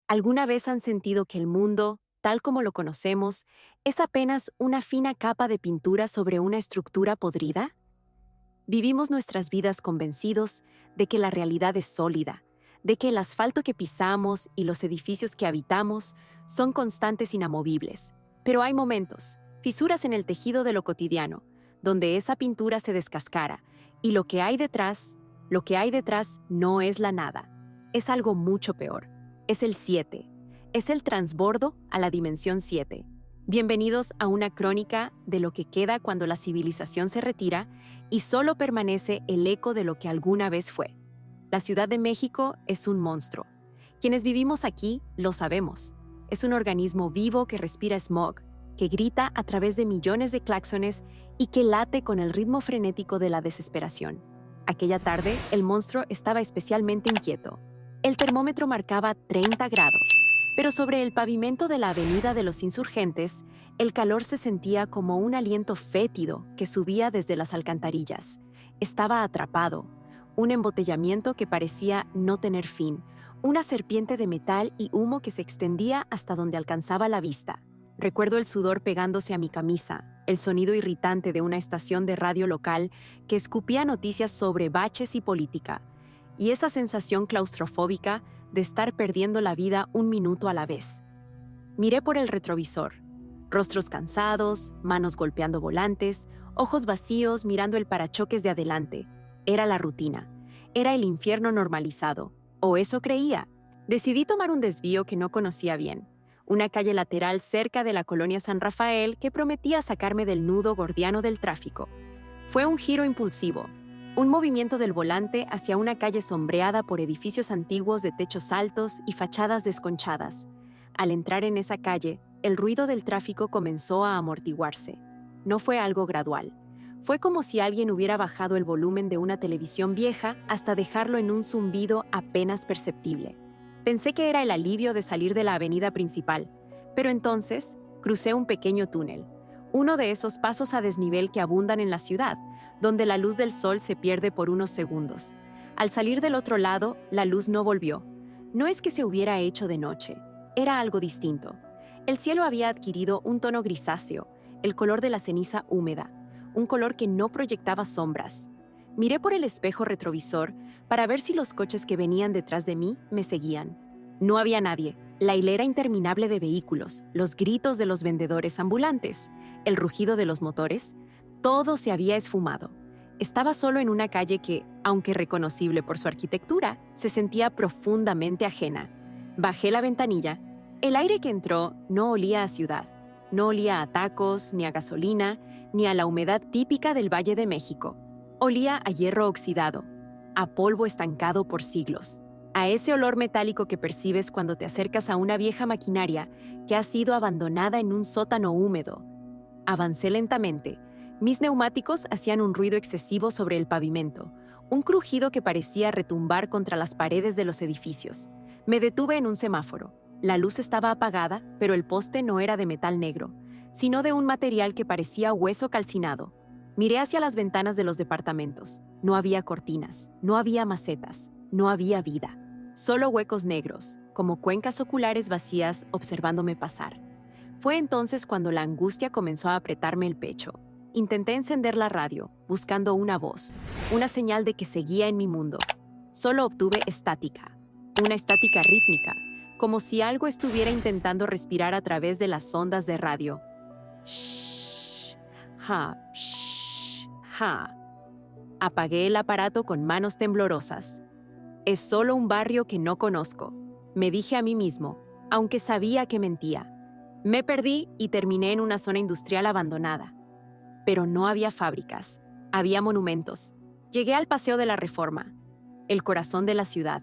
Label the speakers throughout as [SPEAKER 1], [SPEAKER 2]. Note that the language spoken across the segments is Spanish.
[SPEAKER 1] ¿Alguna vez han sentido que el mundo, tal como lo conocemos, es apenas una fina capa de pintura sobre una estructura podrida? Vivimos nuestras vidas convencidos de que la realidad es sólida, de que el asfalto que pisamos y los edificios que habitamos son constantes inamovibles. Pero hay momentos, fisuras en el tejido de lo cotidiano, donde esa pintura se descascara y lo que hay detrás no es la nada, es algo mucho peor. Es el 7, es el transbordo a la dimensión 7. Bienvenidos a una crónica de lo que queda cuando la civilización se retira y solo permanece el eco de lo que alguna vez fue. La Ciudad de México es un monstruo. Quienes vivimos aquí lo sabemos. Es un organismo vivo que respira smog, que grita a través de millones de claxones y que late con el ritmo frenético de la desesperación. Aquella tarde, el monstruo estaba especialmente inquieto. El termómetro marcaba 30 grados, pero sobre el pavimento de la Avenida de los Insurgentes, el calor se sentía como un aliento fétido que subía desde las alcantarillas. Estaba atrapado, un embotellamiento que parecía no tener fin, una serpiente de metal y humo que se extendía hasta donde alcanzaba la vista. Recuerdo el sudor pegándose a mi camisa, el sonido irritante de una estación de radio local que escupía noticias sobre baches y política, y esa sensación claustrofóbica de estar perdiendo la vida un minuto a la vez. Miré por el retrovisor. Rostros cansados, manos golpeando volantes, ojos vacíos mirando el parachoques de adelante. Era la rutina. Era el infierno normalizado. O eso creía. Decidí tomar un desvío que no conocía bien. Una calle lateral cerca de la colonia San Rafael que prometía sacarme del nudo gordiano del tráfico. Fue un giro impulsivo. Un movimiento del volante hacia una calle sombreada por edificios antiguos de techos altos y fachadas desconchadas. Al entrar en esa calle, el ruido del tráfico comenzó a amortiguarse. No fue algo gradual. Fue como si alguien hubiera bajado el volumen de una televisión vieja hasta dejarlo en un zumbido apenas perceptible. Pensé que era el alivio de salir de la avenida principal, pero entonces crucé un pequeño túnel, uno de esos pasos a desnivel que abundan en la ciudad, donde la luz del sol se pierde por unos segundos. Al salir del otro lado, la luz no volvió. No es que se hubiera hecho de noche, era algo distinto. El cielo había adquirido un tono grisáceo, el color de la ceniza húmeda, un color que no proyectaba sombras. Miré por el espejo retrovisor para ver si los coches que venían detrás de mí me seguían. No había nadie. La hilera interminable de vehículos, los gritos de los vendedores ambulantes, el rugido de los motores, todo se había esfumado. Estaba solo en una calle que, aunque reconocible por su arquitectura, se sentía profundamente ajena. Bajé la ventanilla. El aire que entró no olía a ciudad. No olía a tacos, ni a gasolina, ni a la humedad típica del Valle de México. Olía a hierro oxidado, a polvo estancado por siglos, a ese olor metálico que percibes cuando te acercas a una vieja maquinaria que ha sido abandonada en un sótano húmedo. Avancé lentamente. Mis neumáticos hacían un ruido excesivo sobre el pavimento, un crujido que parecía retumbar contra las paredes de los edificios. Me detuve en un semáforo. La luz estaba apagada, pero el poste no era de metal negro, sino de un material que parecía hueso calcinado. Miré hacia las ventanas de los departamentos. No había cortinas, no había macetas, no había vida. Solo huecos negros, como cuencas oculares vacías observándome pasar. Fue entonces cuando la angustia comenzó a apretarme el pecho. Intenté encender la radio, buscando una voz, una señal de que seguía en mi mundo. Solo obtuve estática, una estática rítmica, como si algo estuviera intentando respirar a través de las ondas de radio. Shh, shh, ja. Apagué el aparato con manos temblorosas. Es solo un barrio que no conozco, me dije a mí mismo, aunque sabía que mentía. Me perdí y terminé en una zona industrial abandonada. Pero no había fábricas, había monumentos. Llegué al Paseo de la Reforma, el corazón de la ciudad,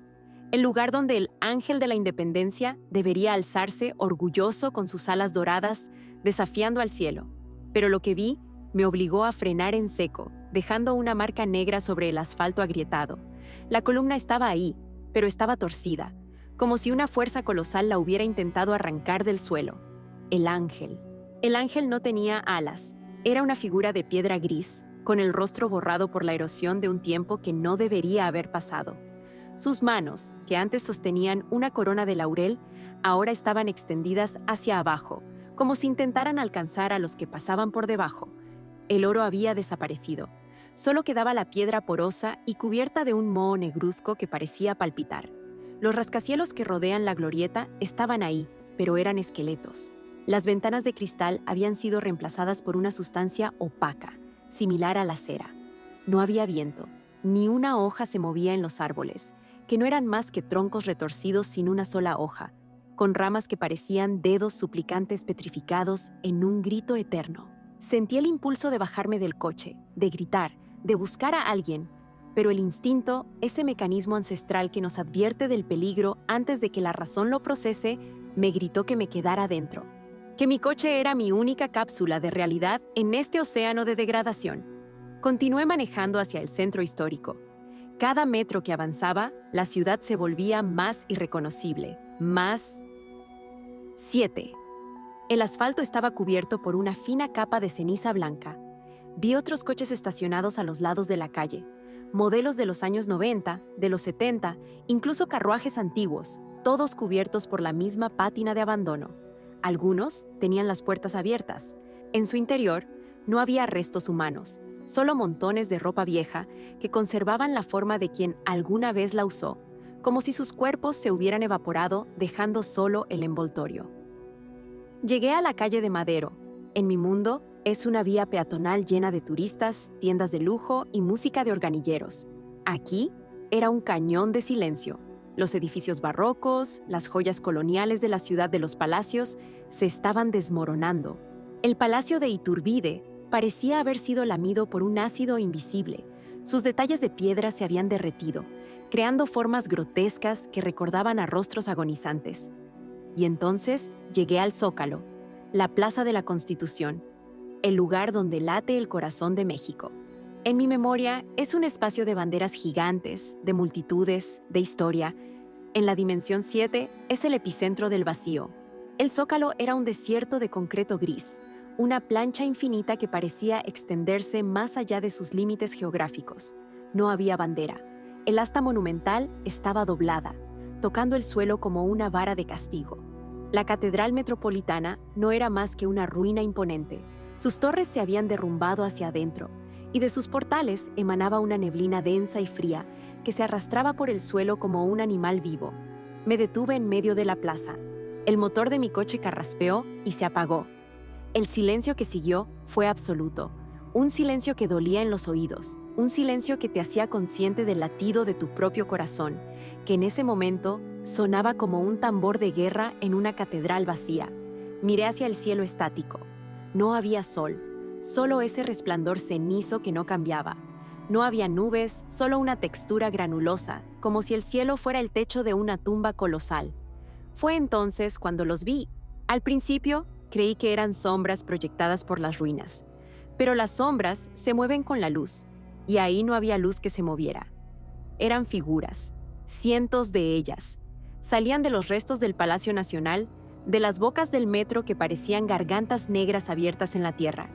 [SPEAKER 1] el lugar donde el ángel de la independencia debería alzarse orgulloso con sus alas doradas, desafiando al cielo. Pero lo que vi me obligó a frenar en seco, dejando una marca negra sobre el asfalto agrietado. La columna estaba ahí, pero estaba torcida, como si una fuerza colosal la hubiera intentado arrancar del suelo. El ángel. El ángel no tenía alas. Era una figura de piedra gris, con el rostro borrado por la erosión de un tiempo que no debería haber pasado. Sus manos, que antes sostenían una corona de laurel, ahora estaban extendidas hacia abajo, como si intentaran alcanzar a los que pasaban por debajo. El oro había desaparecido. Solo quedaba la piedra porosa y cubierta de un moho negruzco que parecía palpitar. Los rascacielos que rodean la glorieta estaban ahí, pero eran esqueletos. Las ventanas de cristal habían sido reemplazadas por una sustancia opaca, similar a la cera. No había viento, ni una hoja se movía en los árboles, que no eran más que troncos retorcidos sin una sola hoja, con ramas que parecían dedos suplicantes petrificados en un grito eterno. Sentí el impulso de bajarme del coche, de gritar, de buscar a alguien, pero el instinto, ese mecanismo ancestral que nos advierte del peligro antes de que la razón lo procese, me gritó que me quedara dentro, que mi coche era mi única cápsula de realidad en este océano de degradación. Continué manejando hacia el centro histórico. Cada metro que avanzaba, la ciudad se volvía más irreconocible, más... 7. El asfalto estaba cubierto por una fina capa de ceniza blanca. Vi otros coches estacionados a los lados de la calle, modelos de los años 90, de los 70, incluso carruajes antiguos, todos cubiertos por la misma pátina de abandono. Algunos tenían las puertas abiertas. En su interior no había restos humanos, solo montones de ropa vieja que conservaban la forma de quien alguna vez la usó, como si sus cuerpos se hubieran evaporado dejando solo el envoltorio. Llegué a la calle de Madero. En mi mundo, es una vía peatonal llena de turistas, tiendas de lujo y música de organilleros. Aquí era un cañón de silencio. Los edificios barrocos, las joyas coloniales de la ciudad de los palacios, se estaban desmoronando. El palacio de Iturbide parecía haber sido lamido por un ácido invisible. Sus detalles de piedra se habían derretido, creando formas grotescas que recordaban a rostros agonizantes. Y entonces llegué al Zócalo, la Plaza de la Constitución, el lugar donde late el corazón de México. En mi memoria es un espacio de banderas gigantes, de multitudes, de historia. En la dimensión 7 es el epicentro del vacío. El Zócalo era un desierto de concreto gris, una plancha infinita que parecía extenderse más allá de sus límites geográficos. No había bandera. El asta monumental estaba doblada, tocando el suelo como una vara de castigo. La Catedral Metropolitana no era más que una ruina imponente. Sus torres se habían derrumbado hacia adentro, y de sus portales emanaba una neblina densa y fría que se arrastraba por el suelo como un animal vivo. Me detuve en medio de la plaza. El motor de mi coche carraspeó y se apagó. El silencio que siguió fue absoluto, un silencio que dolía en los oídos, un silencio que te hacía consciente del latido de tu propio corazón, que en ese momento sonaba como un tambor de guerra en una catedral vacía. Miré hacia el cielo estático. No había sol, solo ese resplandor cenizo que no cambiaba. No había nubes, solo una textura granulosa, como si el cielo fuera el techo de una tumba colosal. Fue entonces cuando los vi. Al principio, creí que eran sombras proyectadas por las ruinas. Pero las sombras se mueven con la luz, y ahí no había luz que se moviera. Eran figuras, cientos de ellas. Salían de los restos del Palacio Nacional, de las bocas del metro que parecían gargantas negras abiertas en la tierra.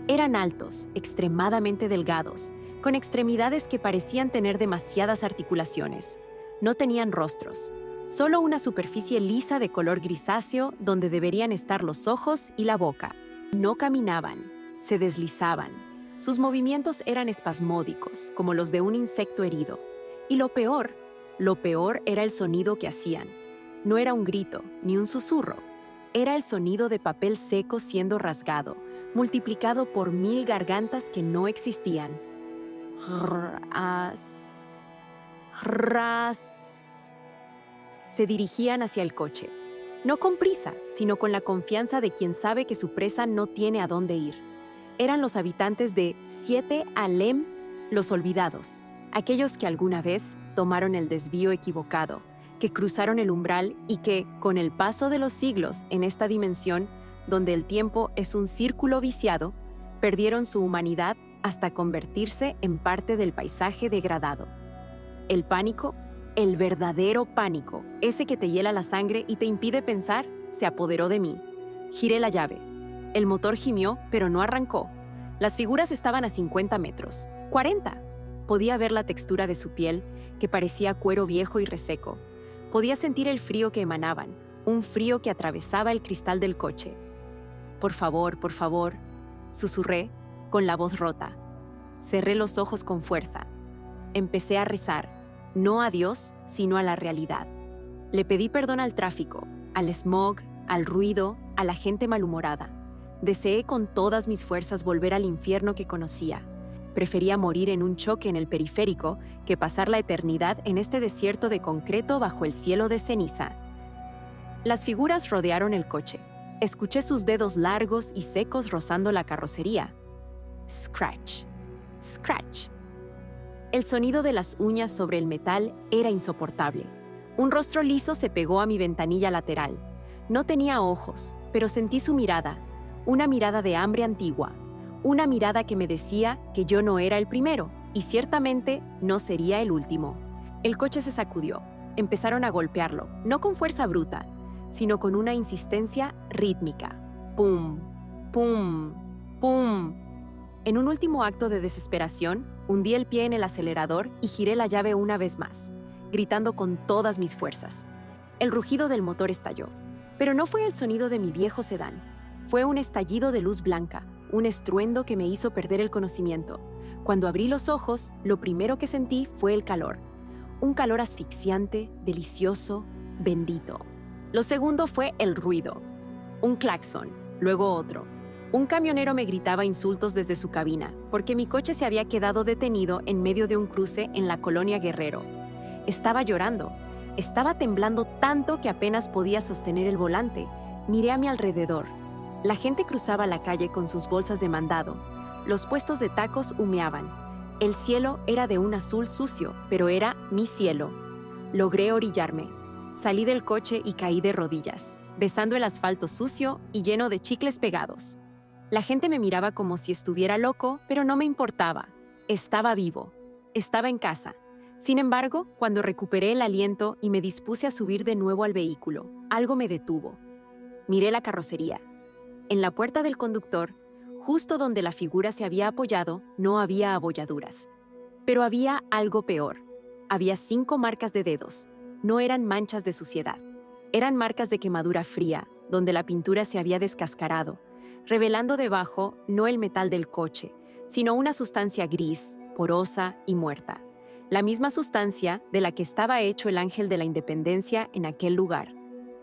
[SPEAKER 1] Eran altos, extremadamente delgados, con extremidades que parecían tener demasiadas articulaciones. No tenían rostros, solo una superficie lisa de color grisáceo donde deberían estar los ojos y la boca. No caminaban, se deslizaban. Sus movimientos eran espasmódicos, como los de un insecto herido. Y lo peor era el sonido que hacían. No era un grito, ni un susurro. Era el sonido de papel seco siendo rasgado, multiplicado por 1000 gargantas que no existían. Ras, ras. Se dirigían hacia el coche. No con prisa, sino con la confianza de quien sabe que su presa no tiene a dónde ir. Eran los habitantes de Siete Alem, los olvidados, aquellos que alguna vez tomaron el desvío equivocado, que cruzaron el umbral y que, con el paso de los siglos en esta dimensión, donde el tiempo es un círculo viciado, perdieron su humanidad hasta convertirse en parte del paisaje degradado. El pánico, el verdadero pánico, ese que te hiela la sangre y te impide pensar, se apoderó de mí. Giré la llave. El motor gimió, pero no arrancó. Las figuras estaban a 50 metros. 40. Podía ver la textura de su piel, que parecía cuero viejo y reseco. Podía sentir el frío que emanaban, un frío que atravesaba el cristal del coche. Por favor, susurré con la voz rota. Cerré los ojos con fuerza. Empecé a rezar, no a Dios, sino a la realidad. Le pedí perdón al tráfico, al smog, al ruido, a la gente malhumorada. Deseé con todas mis fuerzas volver al infierno que conocía. Prefería morir en un choque en el periférico que pasar la eternidad en este desierto de concreto bajo el cielo de ceniza. Las figuras rodearon el coche. Escuché sus dedos largos y secos rozando la carrocería. Scratch, scratch. El sonido de las uñas sobre el metal era insoportable. Un rostro liso se pegó a mi ventanilla lateral. No tenía ojos, pero sentí su mirada, una mirada de hambre antigua, una mirada que me decía que yo no era el primero y ciertamente no sería el último. El coche se sacudió. Empezaron a golpearlo, no con fuerza bruta, sino con una insistencia rítmica. Pum, pum, pum. En un último acto de desesperación, hundí el pie en el acelerador y giré la llave una vez más, gritando con todas mis fuerzas. El rugido del motor estalló, pero no fue el sonido de mi viejo sedán. Fue un estallido de luz blanca, un estruendo que me hizo perder el conocimiento. Cuando abrí los ojos, lo primero que sentí fue el calor. Un calor asfixiante, delicioso, bendito. Lo segundo fue el ruido. Un claxon, luego otro. Un camionero me gritaba insultos desde su cabina, porque mi coche se había quedado detenido en medio de un cruce en la colonia Guerrero. Estaba llorando. Estaba temblando tanto que apenas podía sostener el volante. Miré a mi alrededor. La gente cruzaba la calle con sus bolsas de mandado. Los puestos de tacos humeaban. El cielo era de un azul sucio, pero era mi cielo. Logré orillarme. Salí del coche y caí de rodillas, besando el asfalto sucio y lleno de chicles pegados. La gente me miraba como si estuviera loco, pero no me importaba. Estaba vivo. Estaba en casa. Sin embargo, cuando recuperé el aliento y me dispuse a subir de nuevo al vehículo, algo me detuvo. Miré la carrocería. En la puerta del conductor, justo donde la figura se había apoyado, no había abolladuras. Pero había algo peor. Había 5 marcas de dedos. No eran manchas de suciedad. Eran marcas de quemadura fría, donde la pintura se había descascarado, revelando debajo no el metal del coche, sino una sustancia gris, porosa y muerta. La misma sustancia de la que estaba hecho el ángel de la independencia en aquel lugar.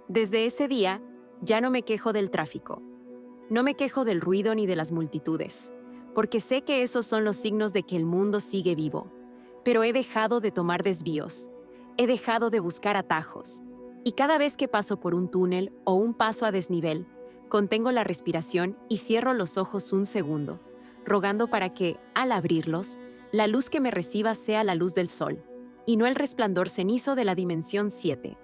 [SPEAKER 1] Desde ese día, ya no me quejo del tráfico. No me quejo del ruido ni de las multitudes, porque sé que esos son los signos de que el mundo sigue vivo. Pero he dejado de tomar desvíos. He dejado de buscar atajos. Y cada vez que paso por un túnel o un paso a desnivel, contengo la respiración y cierro los ojos un segundo, rogando para que, al abrirlos, la luz que me reciba sea la luz del sol, y no el resplandor cenizo de la dimensión 7.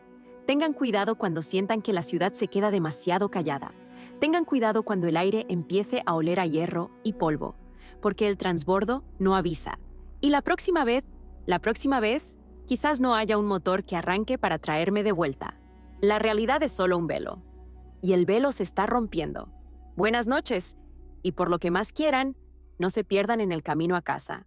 [SPEAKER 1] Tengan cuidado cuando sientan que la ciudad se queda demasiado callada. Tengan cuidado cuando el aire empiece a oler a hierro y polvo, porque el transbordo no avisa. Y la próxima vez, quizás no haya un motor que arranque para traerme de vuelta. La realidad es solo un velo. Y el velo se está rompiendo. Buenas noches, y por lo que más quieran, no se pierdan en el camino a casa.